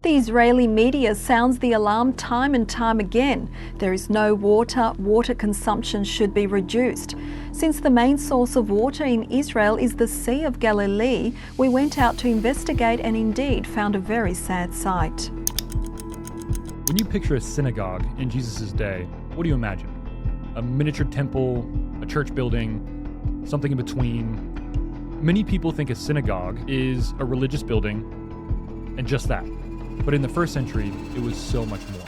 The Israeli media sounds the alarm time and time again. There is no water, water consumption should be reduced. Since the main source of water in Israel is the Sea of Galilee, we went out to investigate and indeed found a very sad sight. When you picture a synagogue in Jesus' day, what do you imagine? A miniature temple, a church building, something in between? Many people think a synagogue is a religious building, and just that. But in the first century, it was so much more.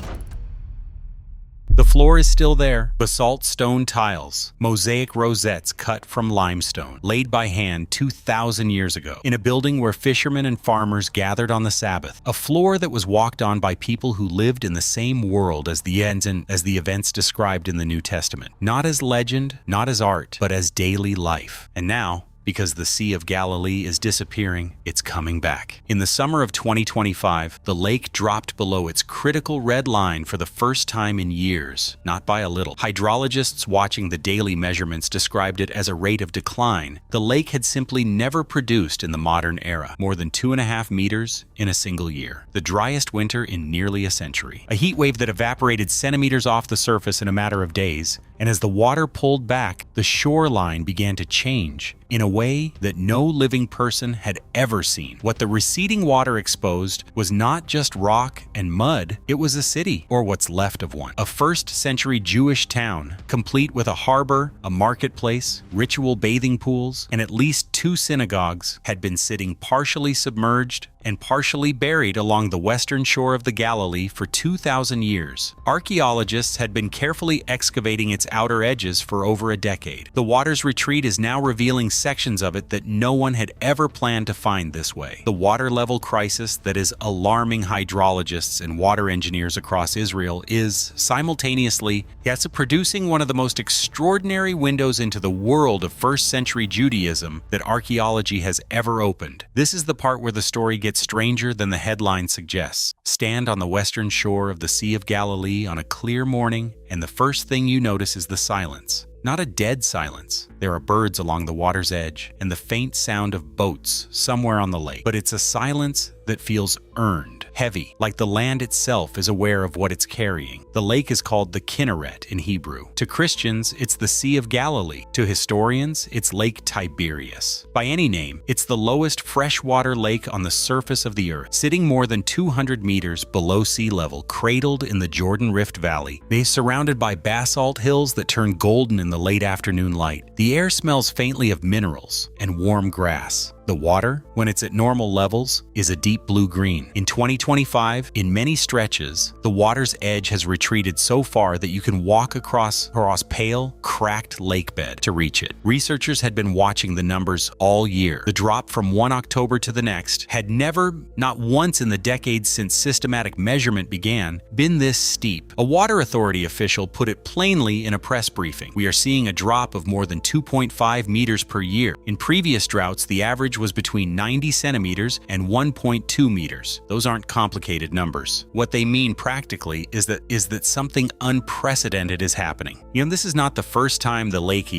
The floor is still there. Basalt stone tiles, mosaic rosettes cut from limestone, laid by hand 2,000 years ago, in a building where fishermen and farmers gathered on the Sabbath. A floor that was walked on by people who lived in the same world as the events described in the New Testament. Not as legend, not as art, but as daily life. And now, because the Sea of Galilee is disappearing, it's coming back. In the summer of 2025, the lake dropped below its critical red line for the first time in years, not by a little. Hydrologists watching the daily measurements described it as a rate of decline. The lake had simply never produced in the modern era, more than 2.5 meters in a single year. The driest winter in nearly a century. A heat wave that evaporated centimeters off the surface in a matter of days, and as the water pulled back, the shoreline began to change in a way that no living person had ever seen. What the receding water exposed was not just rock and mud, it was a city, or what's left of one. A first-century Jewish town, complete with a harbor, a marketplace, ritual bathing pools, and at least 2 synagogues, had been sitting partially submerged and partially buried along the western shore of the Galilee for 2,000 years. Archaeologists had been carefully excavating its outer edges for over a decade. The water's retreat is now revealing sections of it that no one had ever planned to find this way. The water level crisis that is alarming hydrologists and water engineers across Israel is simultaneously, yes, producing one of the most extraordinary windows into the world of first-century Judaism that archaeology has ever opened. This is the part where the story gets stranger than the headline suggests. Stand on the western shore of the Sea of Galilee on a clear morning, and the first thing you notice is the silence. Not a dead silence. There are birds along the water's edge and the faint sound of boats somewhere on the lake. But it's a silence that feels earned, heavy, like the land itself is aware of what it's carrying. The lake is called the Kinneret in Hebrew. To Christians, it's the Sea of Galilee. To historians, it's Lake Tiberias. By any name, it's the lowest freshwater lake on the surface of the earth, sitting more than 200 meters below sea level, cradled in the Jordan Rift Valley. They're surrounded by basalt hills that turn golden in the late afternoon light. The air smells faintly of minerals and warm grass. The water, when it's at normal levels, is a deep blue-green. In 2025, in many stretches, the water's edge has retreated so far that you can walk across pale, cracked lake bed to reach it. Researchers had been watching the numbers all year. The drop from one October to the next had never, not once in the decades since systematic measurement began, been this steep. A water authority official put it plainly in a press briefing. We are seeing a drop of more than 2.5 meters per year. In previous droughts, the average was between 90 centimeters and 1.2 meters. Those aren't complicated numbers. What they mean practically is that something unprecedented is happening. This is not the first time the lake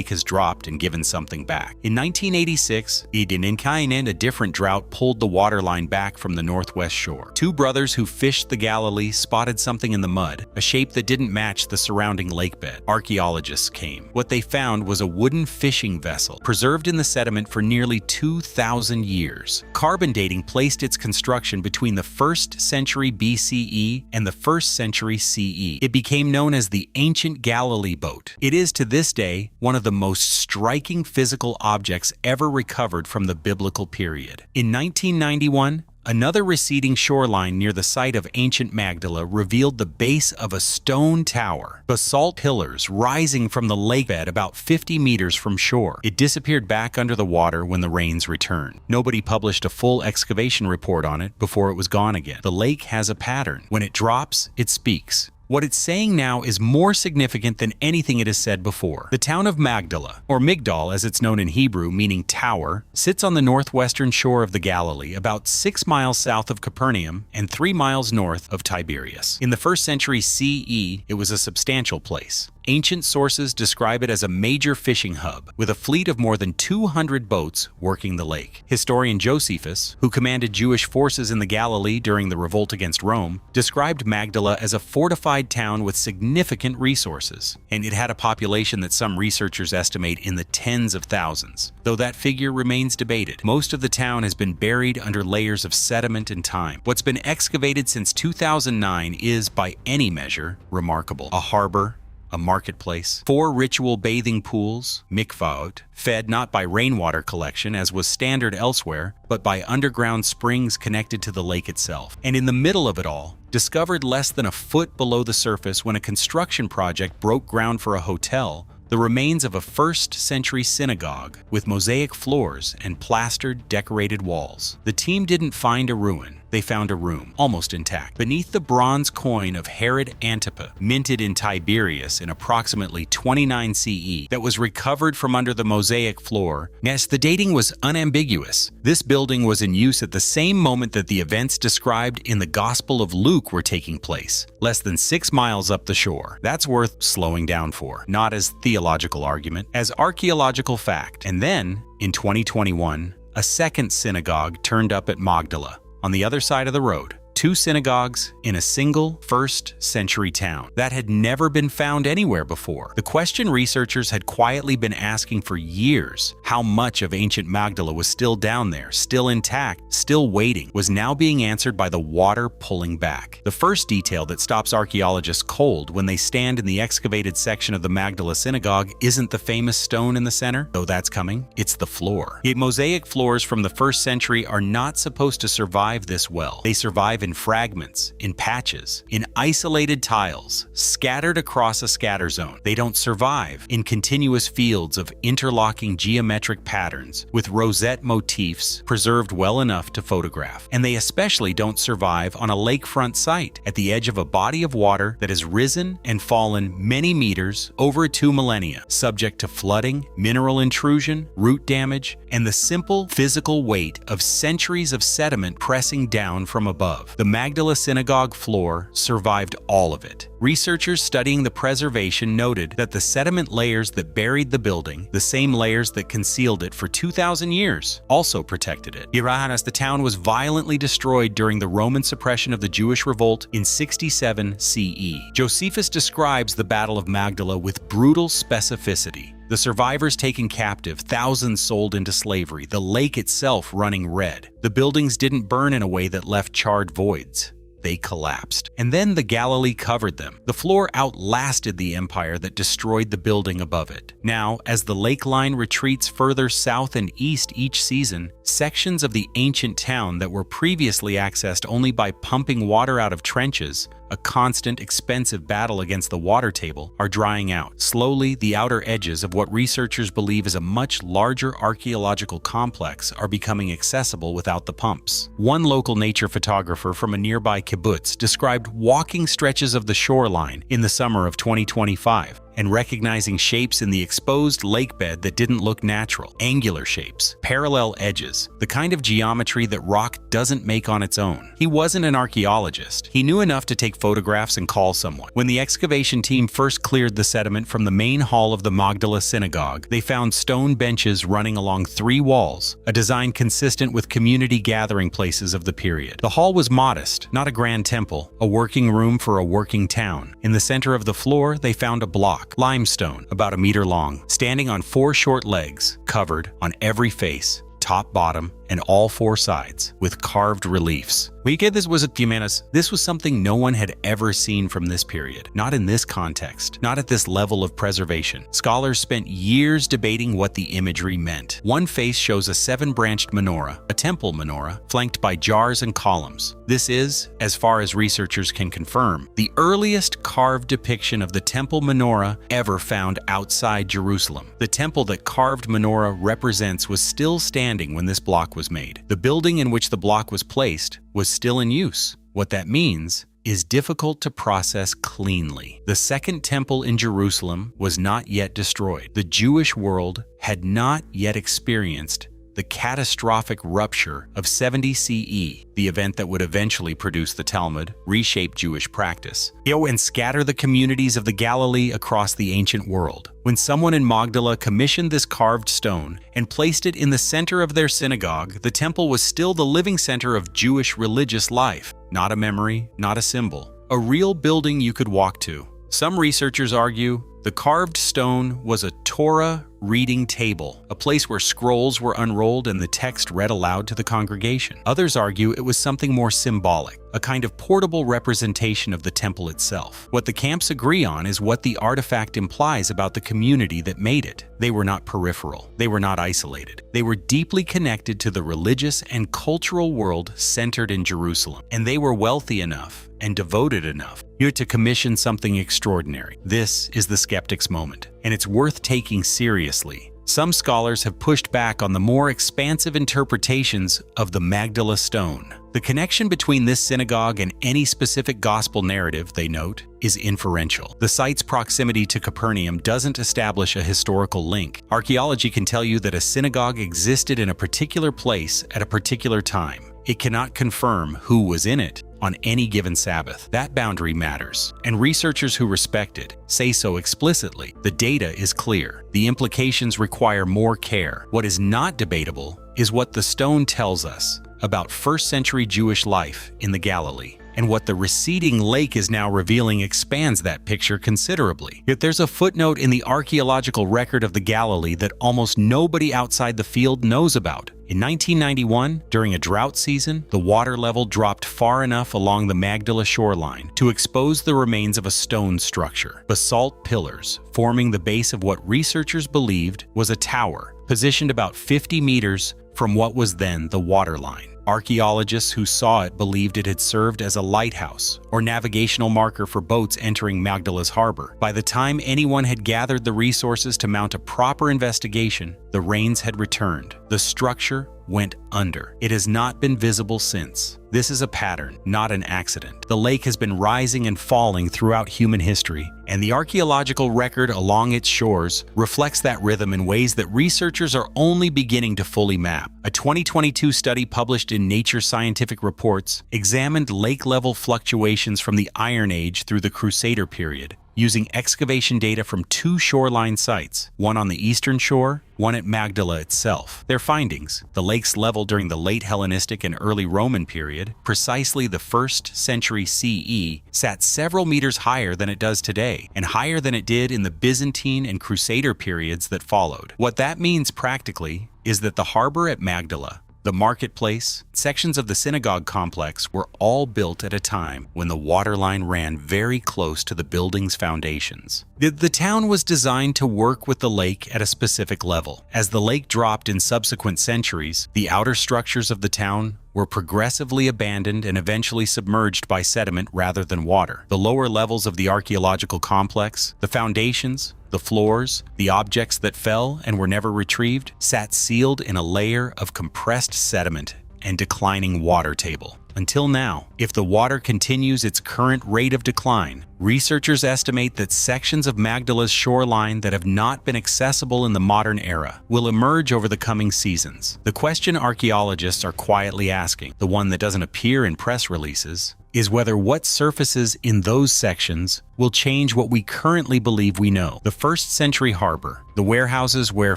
has dropped and given something back. In 1986, a different drought pulled the waterline back from the northwest shore. 2 brothers who fished the Galilee spotted something in the mud, a shape that didn't match the surrounding lake bed. Archaeologists came. What they found was a wooden fishing vessel preserved in the sediment for nearly 2,000 years. Carbon dating placed its construction between the 1st century BCE and the 1st century CE. It became known as the Ancient Galilee Boat. It is to this day one of the most striking physical objects ever recovered from the biblical period. In 1991, another receding shoreline near the site of ancient Magdala revealed the base of a stone tower, basalt pillars rising from the lakebed about 50 meters from shore. It disappeared back under the water when the rains returned. Nobody published a full excavation report on it before it was gone again. The lake has a pattern. When it drops, it speaks. What it's saying now is more significant than anything it has said before. The town of Magdala, or Migdal as it's known in Hebrew, meaning tower, sits on the northwestern shore of the Galilee, about 6 miles south of Capernaum and 3 miles north of Tiberias. In the 1st century CE, it was a substantial place. Ancient sources describe it as a major fishing hub, with a fleet of more than 200 boats working the lake. Historian Josephus, who commanded Jewish forces in the Galilee during the revolt against Rome, described Magdala as a fortified town with significant resources, and it had a population that some researchers estimate in the tens of thousands. Though that figure remains debated, most of the town has been buried under layers of sediment and time. What's been excavated since 2009 is, by any measure, remarkable. A harbor, a marketplace, 4 ritual bathing pools, mikvaot, fed not by rainwater collection as was standard elsewhere, but by underground springs connected to the lake itself. And in the middle of it all, discovered less than a foot below the surface when a construction project broke ground for a hotel, the remains of a 1st century synagogue with mosaic floors and plastered, decorated walls. The team didn't find a ruin. They found a room, almost intact. Beneath the bronze coin of Herod Antipa, minted in Tiberias in approximately 29 CE, that was recovered from under the mosaic floor, yes, the dating was unambiguous. This building was in use at the same moment that the events described in the Gospel of Luke were taking place, less than 6 miles up the shore. That's worth slowing down for, not as theological argument, as archaeological fact. And then, in 2021, a second synagogue turned up at Magdala, on the other side of the road. 2 synagogues in a single 1st century town that had never been found anywhere before. The question researchers had quietly been asking for years, how much of ancient Magdala was still down there, still intact, still waiting, was now being answered by the water pulling back. The first detail that stops archaeologists cold when they stand in the excavated section of the Magdala synagogue isn't the famous stone in the center, though that's coming, it's the floor. The mosaic floors from the 1st century are not supposed to survive this well. They survive in fragments, in patches, in isolated tiles, scattered across a scatter zone. They don't survive in continuous fields of interlocking geometric patterns with rosette motifs preserved well enough to photograph. And they especially don't survive on a lakefront site at the edge of a body of water that has risen and fallen many meters over 2 millennia, subject to flooding, mineral intrusion, root damage, and the simple physical weight of centuries of sediment pressing down from above. The Magdala synagogue floor survived all of it. Researchers studying the preservation noted that the sediment layers that buried the building, the same layers that concealed it for 2,000 years, also protected it. Irahanas, the town was violently destroyed during the Roman suppression of the Jewish revolt in 67 CE. Josephus describes the Battle of Magdala with brutal specificity. The survivors taken captive, thousands sold into slavery, the lake itself running red. The buildings didn't burn in a way that left charred voids. They collapsed. And then the Galilee covered them. The floor outlasted the empire that destroyed the building above it. Now, as the lake line retreats further south and east each season, sections of the ancient town that were previously accessed only by pumping water out of trenches, a constant, expensive battle against the water table, are drying out. Slowly, the outer edges of what researchers believe is a much larger archaeological complex are becoming accessible without the pumps. One local nature photographer from a nearby kibbutz described walking stretches of the shoreline in the summer of 2025 and recognizing shapes in the exposed lake bed that didn't look natural. Angular shapes, parallel edges, the kind of geometry that rock doesn't make on its own. He wasn't an archaeologist. He knew enough to take photographs and call someone. When the excavation team first cleared the sediment from the main hall of the Magdala synagogue, they found stone benches running along 3 walls, a design consistent with community gathering places of the period. The hall was modest, not a grand temple, a working room for a working town. In the center of the floor, they found a block, limestone, about 1 meter long, standing on 4 short legs, covered on every face, top, bottom, and all 4 sides, with carved reliefs. This was something no one had ever seen from this period. Not in this context, not at this level of preservation. Scholars spent years debating what the imagery meant. One face shows a 7-branched menorah, a temple menorah, flanked by jars and columns. This is, as far as researchers can confirm, the earliest carved depiction of the temple menorah ever found outside Jerusalem. The temple that carved menorah represents was still standing when this block was made. The building in which the block was placed was still in use. What that means is difficult to process cleanly. The second temple in Jerusalem was not yet destroyed. The Jewish world had not yet experienced the the catastrophic rupture of 70 CE, the event that would eventually produce the Talmud, reshape Jewish practice, and scatter the communities of the Galilee across the ancient world. When someone in Magdala commissioned this carved stone and placed it in the center of their synagogue, the temple was still the living center of Jewish religious life, not a memory, not a symbol, a real building you could walk to. Some researchers argue the carved stone was a Torah reading table, a place where scrolls were unrolled and the text read aloud to the congregation. Others argue it was something more symbolic, a kind of portable representation of the temple itself. What the camps agree on is what the artifact implies about the community that made it. They were not peripheral. They were not isolated. They were deeply connected to the religious and cultural world centered in Jerusalem. And they were wealthy enough and devoted enough to commission something extraordinary. This is the skeptic's moment, and it's worth taking seriously. Some scholars have pushed back on the more expansive interpretations of the Magdala stone. The connection between this synagogue and any specific gospel narrative, they note, is inferential. The site's proximity to Capernaum doesn't establish a historical link. Archaeology can tell you that a synagogue existed in a particular place at a particular time. It cannot confirm who was in it on any given Sabbath. That boundary matters, and researchers who respect it say so explicitly. The data is clear. The implications require more care. What is not debatable is what the stone tells us about first-century Jewish life in the Galilee. And what the receding lake is now revealing expands that picture considerably. Yet there's a footnote in the archaeological record of the Galilee that almost nobody outside the field knows about. In 1991, during a drought season, the water level dropped far enough along the Magdala shoreline to expose the remains of a stone structure, basalt pillars, forming the base of what researchers believed was a tower, positioned about 50 meters from what was then the waterline. Archaeologists who saw it believed it had served as a lighthouse or navigational marker for boats entering Magdala's harbor. By the time anyone had gathered the resources to mount a proper investigation, the rains had returned. The structure went under. It has not been visible since. This is a pattern, not an accident. The lake has been rising and falling throughout human history, and the archaeological record along its shores reflects that rhythm in ways that researchers are only beginning to fully map. A 2022 study published in Nature Scientific Reports examined lake-level fluctuations from the Iron Age through the Crusader period, using excavation data from two shoreline sites, one on the eastern shore, one at Magdala itself. Their findings: the lake's level during the late Hellenistic and early Roman period, precisely the 1st century CE, sat several meters higher than it does today, and higher than it did in the Byzantine and Crusader periods that followed. What that means practically is that the harbor at Magdala, the marketplace, sections of the synagogue complex were all built at a time when the waterline ran very close to the building's foundations. The town was designed to work with the lake at a specific level. As the lake dropped in subsequent centuries, the outer structures of the town were progressively abandoned and eventually submerged by sediment rather than water. The lower levels of the archaeological complex, the foundations, the floors, the objects that fell and were never retrieved, sat sealed in a layer of compressed sediment and declining water table. Until now, if the water continues its current rate of decline, researchers estimate that sections of Magdala's shoreline that have not been accessible in the modern era will emerge over the coming seasons. The question archaeologists are quietly asking, the one that doesn't appear in press releases, is whether what surfaces in those sections will change what we currently believe we know. The 1st century harbor, the warehouses where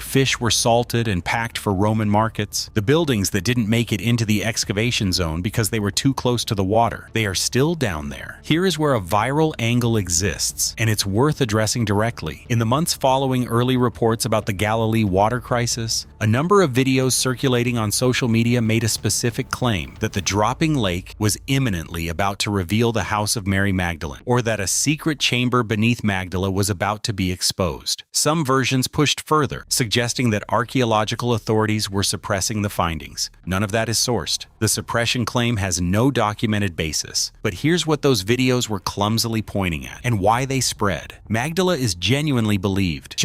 fish were salted and packed for Roman markets, the buildings that didn't make it into the excavation zone because they were too close to the water, they are still down there. Here is where a viral angle exists, and it's worth addressing directly. In the months following early reports about the Galilee water crisis, a number of videos circulating on social media made a specific claim that the dropping lake was imminently about to reveal the house of Mary Magdalene, or that a secret chamber beneath Magdala was about to be exposed. Some versions pushed further, suggesting that archaeological authorities were suppressing the findings. None of that is sourced. The suppression claim has has no documented basis, but here's what those videos were clumsily pointing at and why they spread. Magdala is genuinely believed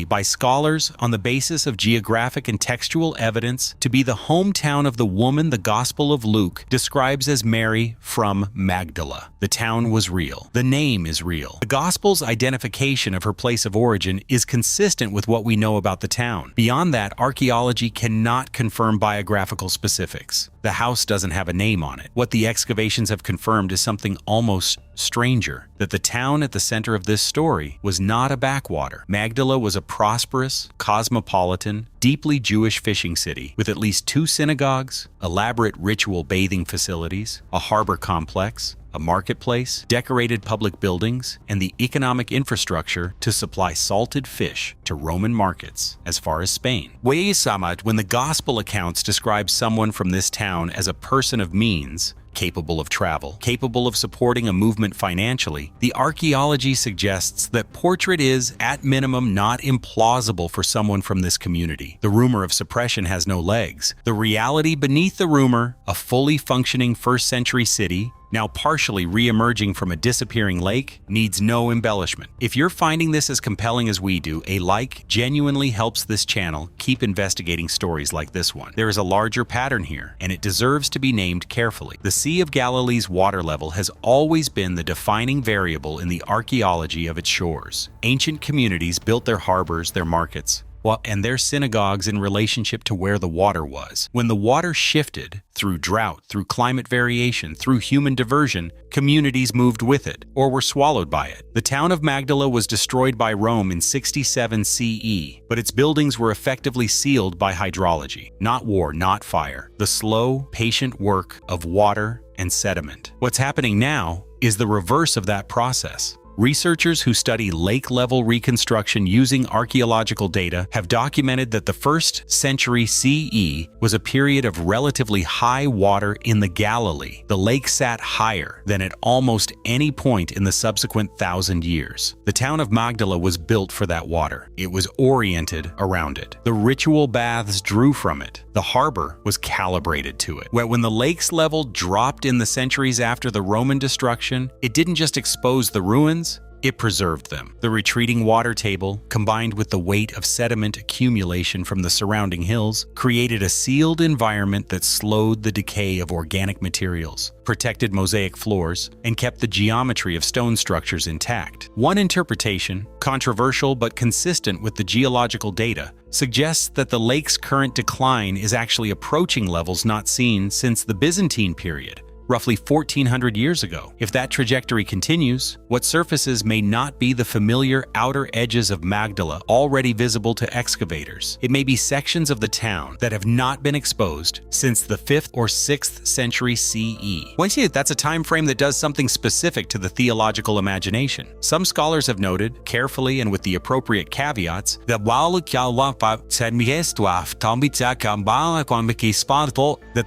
by scholars on the basis of geographic and textual evidence to be the hometown of the woman the Gospel of Luke describes as Mary from Magdala. The town was real. The name is real. The Gospel's identification of her place of origin is consistent with what we know about the town. Beyond that, archaeology cannot confirm biographical specifics. The house doesn't have a name on it. What the excavations have confirmed is something almost stranger, that the town at the center of this story was not a backwater. Magdala was a prosperous, cosmopolitan, deeply Jewish fishing city with at least 2 synagogues, elaborate ritual bathing facilities, a harbor complex, a marketplace, decorated public buildings, and the economic infrastructure to supply salted fish to Roman markets as far as Spain. When the Gospel accounts describe someone from this town as a person of means, capable of travel, capable of supporting a movement financially, the archaeology suggests that portrait is, at minimum, not implausible for someone from this community. The rumor of suppression has no legs. The reality beneath the rumor, a fully functioning first-century city, now partially re-emerging from a disappearing lake, needs no embellishment. If you're finding this as compelling as we do, a like genuinely helps this channel keep investigating stories like this one. There is a larger pattern here, and it deserves to be named carefully. The Sea of Galilee's water level has always been the defining variable in the archaeology of its shores. Ancient communities built their harbors, their markets, and their synagogues in relationship to where the water was. When the water shifted, through drought, through climate variation, through human diversion, communities moved with it, or were swallowed by it. The town of Magdala was destroyed by Rome in 67 CE, but its buildings were effectively sealed by hydrology. Not war, not fire. The slow, patient work of water and sediment. What's happening now is the reverse of that process. Researchers who study lake-level reconstruction using archaeological data have documented that the 1st century CE was a period of relatively high water in the Galilee. The lake sat higher than at almost any point in the subsequent 1,000 years. The town of Magdala was built for that water. It was oriented around it. The ritual baths drew from it. The harbor was calibrated to it. When the lake's level dropped in the centuries after the Roman destruction, it didn't just expose the ruins, it preserved them. The retreating water table, combined with the weight of sediment accumulation from the surrounding hills, created a sealed environment that slowed the decay of organic materials, protected mosaic floors, and kept the geometry of stone structures intact. One interpretation, controversial but consistent with the geological data, suggests that the lake's current decline is actually approaching levels not seen since the Byzantine period, roughly 1,400 years ago. If that trajectory continues, what surfaces may not be the familiar outer edges of Magdala already visible to excavators. It may be sections of the town that have not been exposed since the 5th or 6th century CE. That's a time frame that does something specific to the theological imagination. Some scholars have noted, carefully and with the appropriate caveats, that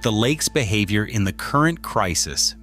the lake's behavior in the current crisis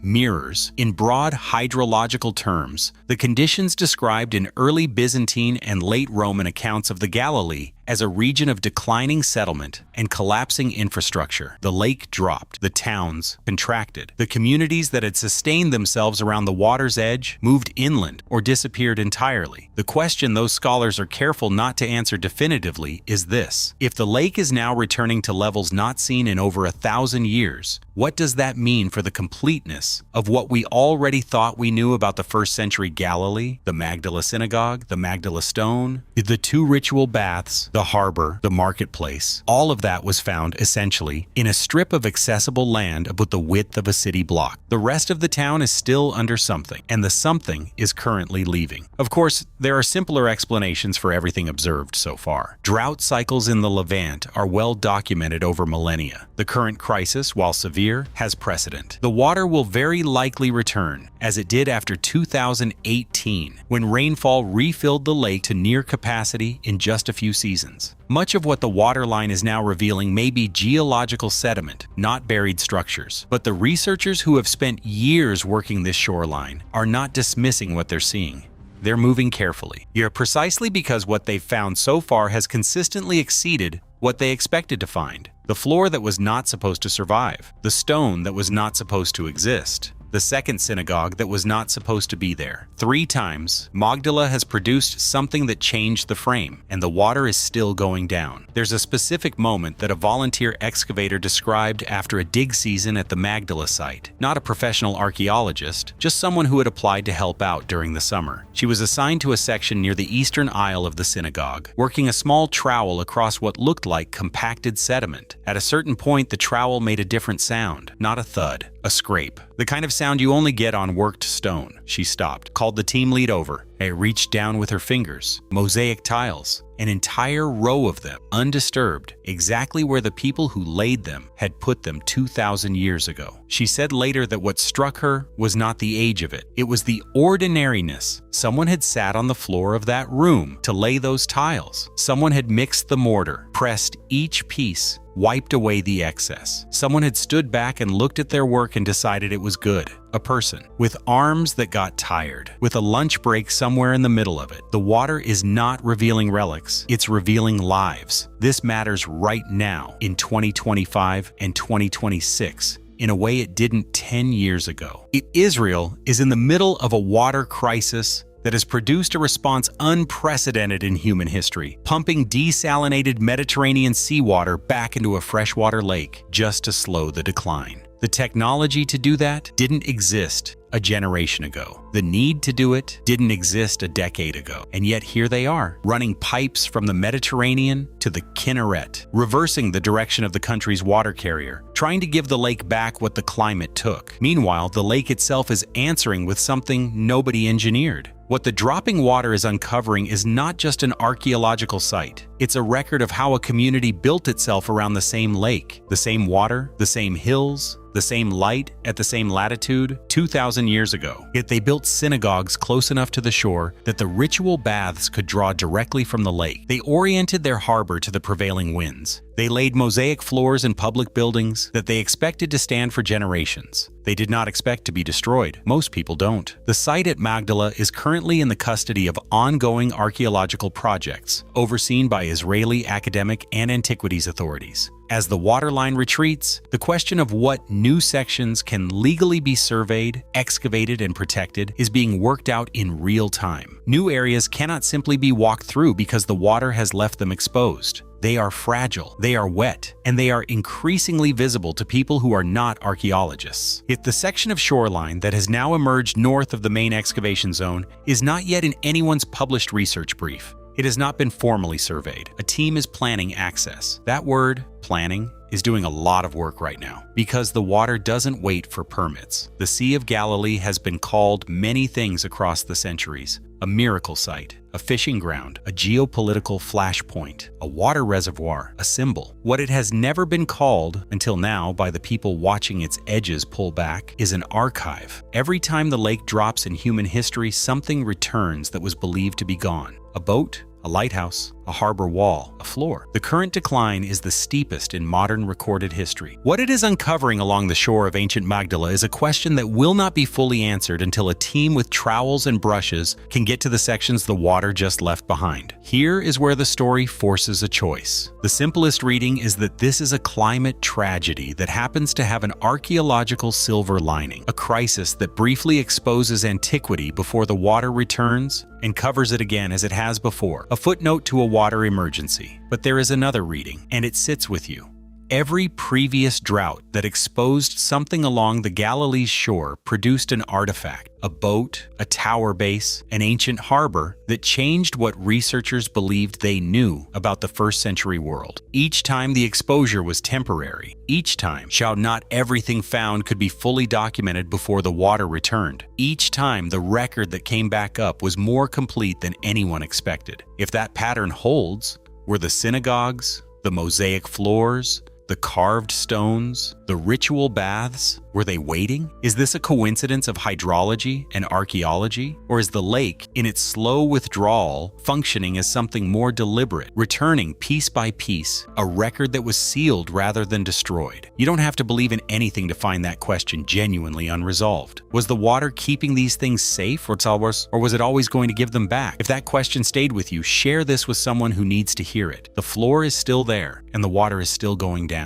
mirrors, in broad hydrological terms, the conditions described in early Byzantine and late Roman accounts of the Galilee as a region of declining settlement and collapsing infrastructure. The lake dropped, the towns contracted. The communities that had sustained themselves around the water's edge moved inland or disappeared entirely. The question those scholars are careful not to answer definitively is this: if the lake is now returning to levels not seen in over 1,000 years, what does that mean for the completeness of what we already thought we knew about the 1st century Galilee, the Magdala Synagogue, the Magdala Stone, the 2 ritual baths, the harbor, the marketplace? All of that was found, essentially, in a strip of accessible land about the width of a city block. The rest of the town is still under something, and the something is currently leaving. Of course, there are simpler explanations for everything observed so far. Drought cycles in the Levant are well documented over millennia. The current crisis, while severe, has precedent. The water will very likely return, as it did after 2018, when rainfall refilled the lake to near capacity in just a few seasons. Much of what the waterline is now revealing may be geological sediment, not buried structures. But the researchers who have spent years working this shoreline are not dismissing what they're seeing. They're moving carefully. Precisely because what they've found so far has consistently exceeded what they expected to find. the floor that was not supposed to survive, the stone that was not supposed to exist, the second synagogue that was not supposed to be there. 3 times, Magdala has produced something that changed the frame, and the water is still going down. There's a specific moment that a volunteer excavator described after a dig season at the Magdala site. Not a professional archaeologist, just someone who had applied to help out during the summer. She was assigned to a section near the eastern aisle of the synagogue, working a small trowel across what looked like compacted sediment. At a certain point, the trowel made a different sound, not a thud, a scrape. The kind of sound you only get on worked stone. She stopped, called the team lead over, and reached down with her fingers. Mosaic tiles, an entire row of them, undisturbed, exactly where the people who laid them had put them 2,000 years ago. She said later that what struck her was not the age of it. It was the ordinariness. Someone had sat on the floor of that room to lay those tiles. Someone had mixed the mortar, pressed each piece, wiped away the excess. Someone had stood back and looked at their work and decided it was good. A person with arms that got tired, with a lunch break somewhere in the middle of it. The water is not revealing relics, it's revealing lives. This matters right now in 2025 and 2026. In a way it didn't 10 years ago. Israel is in the middle of a water crisis that has produced a response unprecedented in human history, pumping desalinated Mediterranean seawater back into a freshwater lake just to slow the decline. The technology to do that didn't exist a generation ago. The need to do it didn't exist a decade ago. And yet here they are, running pipes from the Mediterranean to the Kinneret, reversing the direction of the country's water carrier, trying to give the lake back what the climate took. Meanwhile, the lake itself is answering with something nobody engineered. What the dropping water is uncovering is not just an archaeological site. It's a record of how a community built itself around the same lake, the same water, the same hills, the same light at the same latitude 2,000 years ago. Yet they built synagogues close enough to the shore that the ritual baths could draw directly from the lake. They oriented their harbor to the prevailing winds. They laid mosaic floors in public buildings that they expected to stand for generations. They did not expect to be destroyed. Most people don't. The site at Magdala is currently in the custody of ongoing archaeological projects, overseen by Israeli academic and antiquities authorities. As the waterline retreats, the question of what new sections can legally be surveyed, excavated, and protected is being worked out in real time. New areas cannot simply be walked through because the water has left them exposed. They are fragile, they are wet, and they are increasingly visible to people who are not archaeologists. Yet the section of shoreline that has now emerged north of the main excavation zone is not yet in anyone's published research brief. It has not been formally surveyed. A team is planning access. That word, planning, is doing a lot of work right now because the water doesn't wait for permits. The Sea of Galilee has been called many things across the centuries. A miracle site, a fishing ground, a geopolitical flashpoint, a water reservoir, a symbol. What it has never been called, until now by the people watching its edges pull back, is an archive. Every time the lake drops in human history, something returns that was believed to be gone. A boat, a lighthouse, a harbor wall, a floor. The current decline is the steepest in modern recorded history. What it is uncovering along the shore of ancient Magdala is a question that will not be fully answered until a team with trowels and brushes can get to the sections the water just left behind. Here is where the story forces a choice. The simplest reading is that this is a climate tragedy that happens to have an archaeological silver lining, a crisis that briefly exposes antiquity before the water returns and covers it again as it has before, a footnote to a water emergency. But there is another reading, and it sits with you. Every previous drought that exposed something along the Galilee's shore produced an artifact, a boat, a tower base, an ancient harbor that changed what researchers believed they knew about the first century world. Each time the exposure was temporary. Each time, not everything found could be fully documented before the water returned. Each time, the record that came back up was more complete than anyone expected. If that pattern holds, were the synagogues, the mosaic floors, the carved stones, the ritual baths, were they waiting? Is this a coincidence of hydrology and archaeology? Or is the lake, in its slow withdrawal, functioning as something more deliberate, returning piece by piece, a record that was sealed rather than destroyed? You don't have to believe in anything to find that question genuinely unresolved. Was the water keeping these things safe, or was it always going to give them back? If that question stayed with you, share this with someone who needs to hear it. The floor is still there, and the water is still going down.